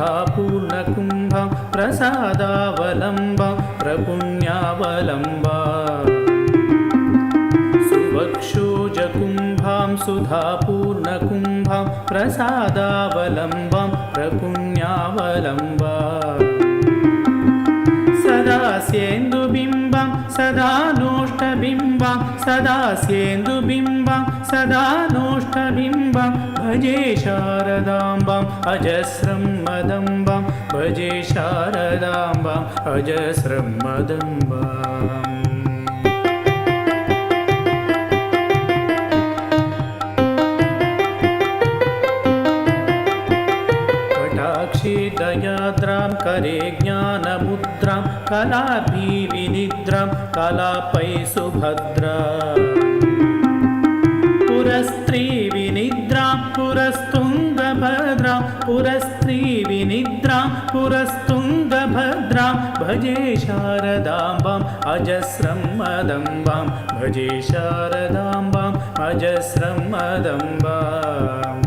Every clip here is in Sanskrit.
सुधापूर्णकुम्भं प्रसादावलम्बं प्रपुण्यावलम्बा सुवक्षोजकुम्भां सुधापूर्णकुम्भं प्रसादावलम्बं प्रपुण्यावलम्बा सदा सेन्दुबिम्बं सदा नोष्टबिम्बं सदा सेन्दुबिम्बं सदा नोष्टबिम्बं भजे शारदाम्बाम् अजस्रं मदम्बं भजे शारदाम्बाम् अजस्रं मदम्बाम् कटाक्षे दयाद्रां करे ज्ञानमुद्रां कलाभिविनिद्रां कलापै सुभद्रा पुरस्त्रीविनिद्रां पुरस्तुङ्गभद्रां पुरस्त्रीविनिद्रां पुरस्तुङ्गभद्रां भजे शारदाम्बाम् अजस्रं मदम्बां भजे शारदाम्बाम् अजस्रं मदम्बाम्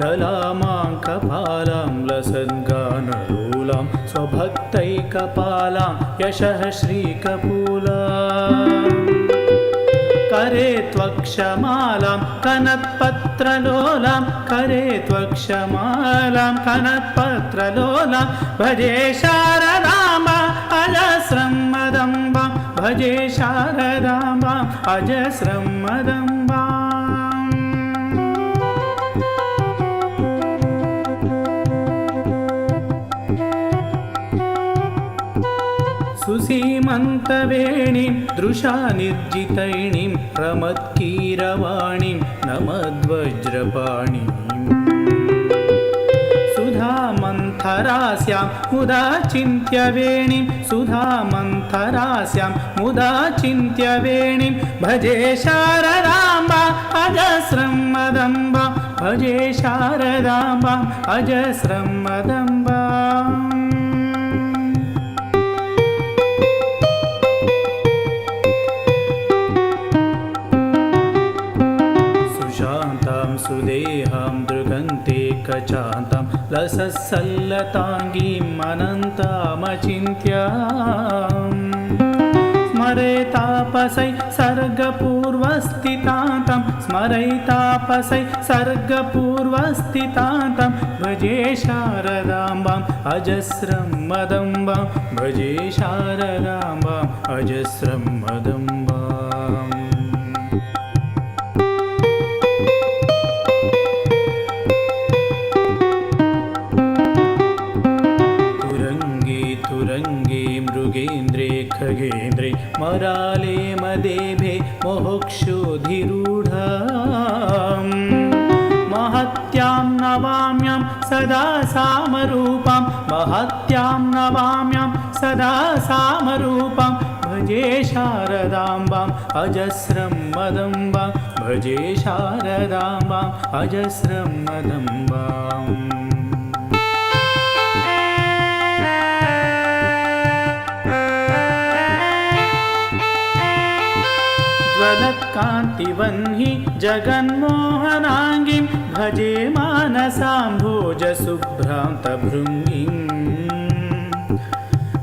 ललामां कपालां लसन्गानलोलां स्वभक्तैकपालां यशः श्रीकपूलां करे त्वक्षमालां कनत्पत्रलोलां करे त्वक्षमालां कनत्पत्रलोलां भजे शारदाम्बाम् अजस्रं मदम्बां भजे शारदाम्बाम् अजस्रं मदम्बाम् सुसीमन्तवेणीं दृशानिर्जितैणीं प्रमत्कीरवाणीं नमद्वज्रपाणीं सुधामन्थरास्यां मुदा चिन्त्यवेणीं सुधामन्थरास्यां मुदा चिन्त्यवेणीं भजे शारदाम्बाम् अजस्रं मदम्बां भजे शारदाम्बाम् अजस्रं मदम्बाम् सुदेहां दृगन्ते कचान्तां लसत्सल्लताङ्गीं अनन्तामचिन्त्याम् स्मरेतापसै सर्गपूर्वस्थितान्तं स्मरैतापसै सर्गपूर्वस्थितान्तं भजे शारदाम्बाम् अजस्रं मदम्बां भजे शारदाम्बाम् अजस्रं मदम्बाम् तुरङ्गे मृगेन्द्रे खगेन्द्रे मराले मदेभे मोक्षोधिरूढां महत्यां नवाम्यां सदा सामरूपां महत्यां नवाम्यां सदा सामरूपां भजे शारदाम्बाम् अजस्रं मदम्बां भजे शारदाम्बाम् अजस्रं मदम्बाम् ज्वलत्कान्तिवह्नि जगन्मोहनाङ्गीं भजे मानसाम्भोजशुभ्रान्तभृङ्गीं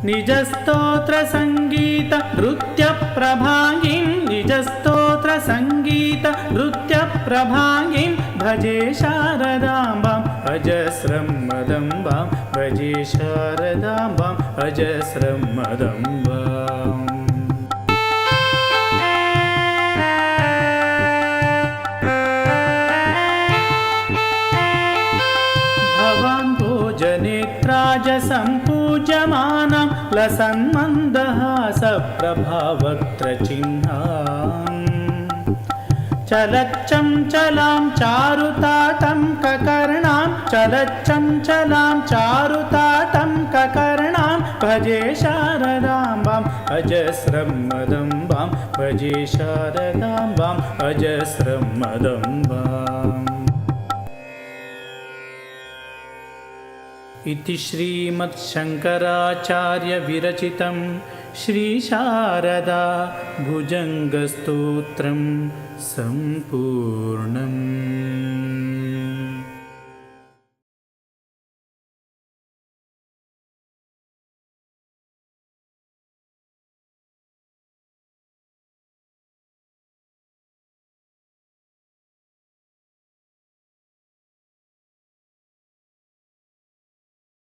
निजस्तोत्रसङ्गीतनृत्यप्रभाङ्गीं निजस्तोत्रसङ्गीतनृत्यप्रभाङ्गीं भजे शारदाम्बाम् अजस्रं मदम्बां भजे शारदाम्बाम् अजस्रं मदम्बाम् नेत्राजसम्पूज्यमानां लसन्मन्दहासप्रभावक्त्रचिह्नाम् चलच्चञ्चलां चारुताटं ककर्णां चलच्चञ्चलां चारुताटं ककर्णां भजे शारदाम्बाम् अजस्रं मदम्बां भजे शारदाम्बाम् अजस्रं मदम्बाम् इति श्रीमत्शङ्कराचार्यविरचितं श्रीशारदा भुजङ्गस्तोत्रं सम्पूर्णम्।